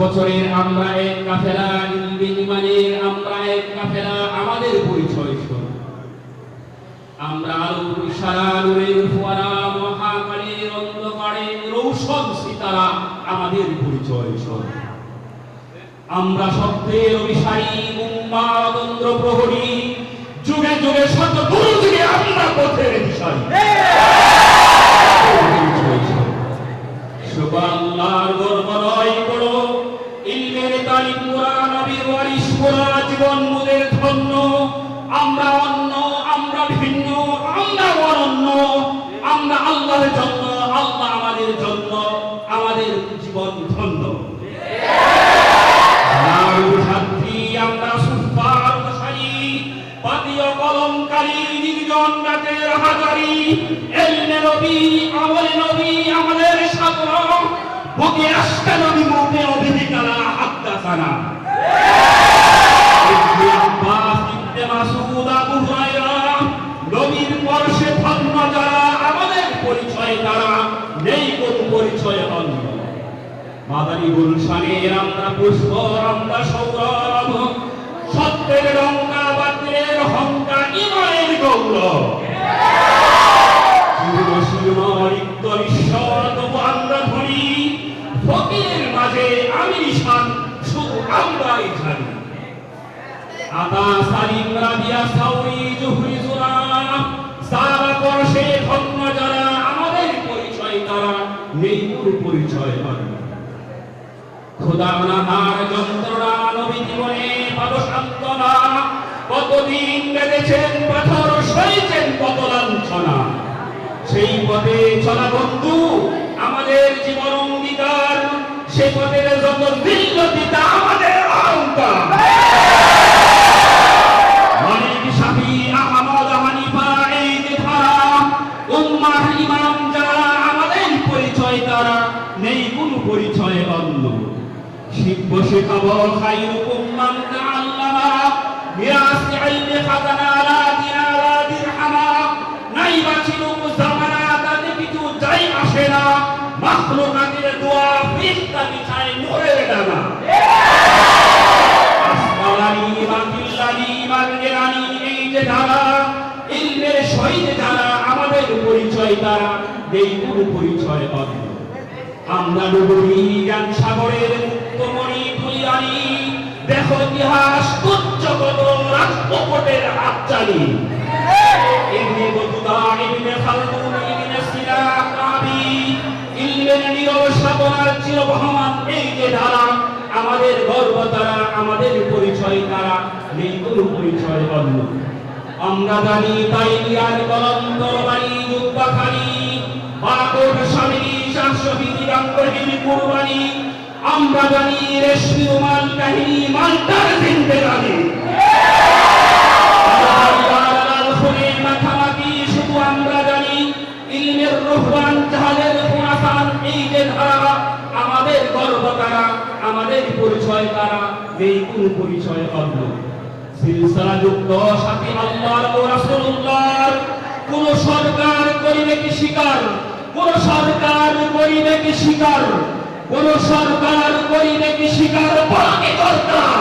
বছরের আমরা এক কাফেলা, ইমানের আমরা এক কাফেলা, আমাদের পরিচয় শোন। আমরা আলোর ইশারা, নূরের ফোয়ারা, মহাকালের অন্ধকারে রৌশন সিতারা, আমাদের পরিচয় শোন। আমরা সত্যের অভিসারী, উম্মার তন্ত্র প্রহরী, যুগে যুগে শত দুর্যুগে আমরা পথের দিশারি। আল্লাহর গর্বরয় বড়, ইলমের তালিম মোরা, নবীর ওয়ারিস মোরা, জীবন মোদের ধন্য। আমরা অন্য, আমরা ভিন্ন, আমরা অনন্য, আমরা আল্লাহর জন্য, আল্লাহ আমাদের জন্য, আমাদের জীবন ধন্য। আমরা সুফার অনুসারী, পাতীয় কলমকারী, নির্জন রাতের হাজারি, এলমে নবী, আমলে নবী, আমাদের ছাত্র, বুকে আশকা নবী, মুখে অভিধিকারা, হাদ্দাসানা। ইবনে আব্বাস, ইবনে মাসউদ, আবু হুরায়রা, নবীর পরশে ধন্য যারা, আমাদের পরিচয় তারা, নেই কোন পরিচয় অন্য। মাদানী গুলশানের আমরা পুষ্প, আমরা সৌরভ, সত্যের রঙ্কা, বাতিলের হংকা, ইমানের গৌরব। তবু আমরা ধরি, ফকিরের মাঝে আমি নিশান, শুধু আমরাই জানি। আতা সালিম, রাবিয়া, সাউরি, জুহরি, জুরা, সারা পরশে ধন্য যারা, আমাদের পরিচয় তারা, নেই কোন পরিচয় অন্য। খোদা নাহার যন্ত্রণা, নবী জীবনে পাবো সান্ত্বনা, কতদিন বেঁধেছেন পাথর, সইছেন কত লাঞ্ছনা। সেই পথে চলা বন্ধু আমাদের জীবন অঙ্গীকার, সে পথের যত দিল্লতিতা আমাদের অহংকার। মালিক, শাফি, আহমদ, হানিফা, এই যে ধারা, উম্মাহ ইমাম যারা, আমাদের পরিচয় তারা, নেই কোন পরিচয় অন্য। শিখব শেখাবো খায়রুকুম মান তাআল্লামা, মিরাস ইলমে খাজানা লা দিনারা দিরহামা। নাই বাঁচিল জামানা, তাতে কিছু যাই আসে না, মাখলুকাতের দোয়া ফিরিস্তা বিছায় নূরের ডানা। আসমালানি, মাকিল্লানি, মারগেরানি, এই যে ধারা, ইলমের শহীদ যারা, আমাদের পরিচয় তারা, নেই কোন পরিচয় অন্য। আমরা নবী জ্ঞান সাগরের মুক্তমণি তুলিয়ানি, দেখো ইতিহাস তুচ্ছ কত রাষ্ট্রপটের হাত চালি। ইবনে বতুতা, ইবনে খালদুন, ইবনে সিনা, কাবি, ইলমের নীরব সাধনার চিরবহমান এই যে ধারা, আমাদের গর্ব তারা, আমাদের পরিচয় তারা, নেই কোন পরিচয় অন্য। আমরা জানি তাইলিয়ার কলন্ত বাড়ি, যুদ্ধখানি, বাকর স্বামী, শহীদ গাঙ্গহীন কুরবানি। আমরা জানি রেশমি রুমাল কাহিনী, মালটার জিন্দেগানি। মাথামাতি শুধু আমরা জানি, ইলমের রুহবান, জাহালের খুনাসান, এই যে ধারা, আমাদের গর্ব তারা, আমাদের পরিচয় তারা, নেই কোন পরিচয় অন্য। সিলসিলা যুক্ত সাথী আল্লাহর ও রাসূলুল্লাহর, কোন সরকার করিবে কি স্বীকার, কোন সরকার করিবে কি স্বীকার, কোন সরকার করিবে কি স্বীকার, বলাকে দরকার।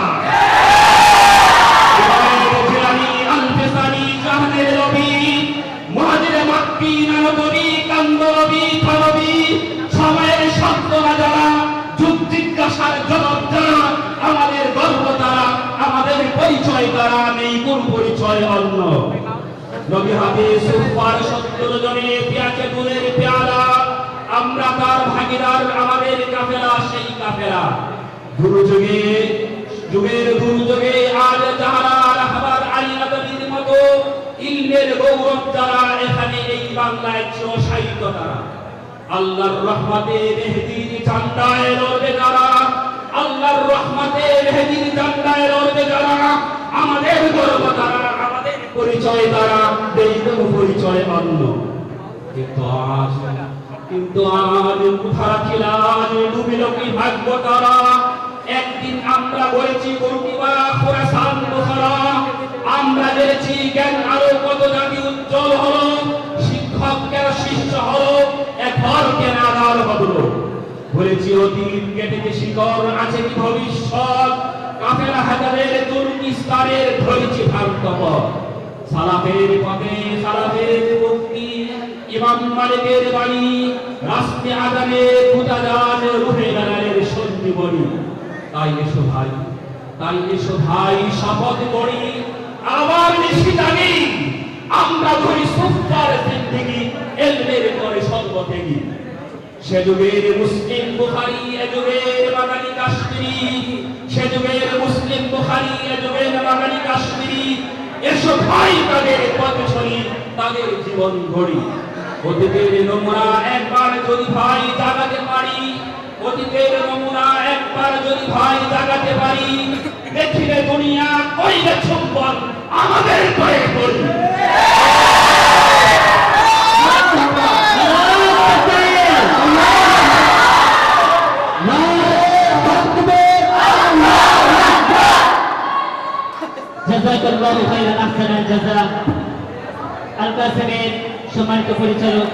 জিলানী, আল-ফিসানি, জাহানের নবী, মুহাজিরে মাক্কি, নানতরী, কান্দরবী, থানবী, সময়ের সান্ত্বনা যারা, যুগ জিজ্ঞাসার জবাব যারা, আমাদের গর্ব তারা, আমাদের পরিচয় তারা, নেই কোন পরিচয় অন্য। নবী হাদিস সুফার 70 জনে পিয়াছে দুধের পেয়ালা, আমরা তার ভাগীদার, আমাদের কাফেলা সেই কাফেলা। দুর্যোগে, যুগের দুর্যোগে আজ যারা রাহবার আলী নবীর মতো ইলমের গৌরব যারা, এখানে এই বাংলায় চিরস্থায়িত্ব তারা। আল্লাহর রহমতে মেহেদীর ঝান্ডায় লড়বে যারা, আল্লাহর রহমতে মেহেদীর ঝান্ডায় লড়বে যারা, আমাদের গর্ব তারা, আমাদের পরিচয় তারা, নেই কোন পরিচয় অন্য। কিন্তু আজ কোথা খিলাজ ডুবিল কি ভাগ্য তারা। একদিন আমরা বলেছি গরুটিবাড়া, খোরাসান, বুখারা, আমরা জেনেছি জ্ঞান আরো কত জাতি উজ্জ্বল হলো, শিক্ষক কেন শিষ্য হলো, একবার কেন আধার বদল। বলেছি অতীত কেটেছে শিকড় আছে কি ভবিষ্যৎ কাফেলা হাজারের তুর্কিস্তানের ধরেছি ভারতপথ সালাফের পথে সালাফের মুক্তি ইমাম মালিকের বাণী রাস্তে আদানে মুতাজান রুহে বেলালের সঞ্জীবনী তাই এসো ভাই শপথ করি আবার বেশি জানি আমরা ধরি সুফার জিন্দেগি এলমের করে সর্বত্যাগী সে যুগের মুসলিম বুখারী এ যুগের বাঙালি কাশ্মীরি সে যুগের মুসলিম বুখারী এ যুগের বাঙালি কাশ্মীরি এসো ভাই তাদের পথ চলি তাদের জীবন গড়ি অতীতের নমুনা একবার যদি ভাই জাগাতে পারি অতীতের নমুনা একবার যদি ভাই জাগাতে পারি দেখিলে দুনিয়া কইবে চুম্বন আমাদের করে করি জাযাকাল্লাহু খাইরান আহসানাল জাযা। আল কাসেমের সম্মানিত পরিচালক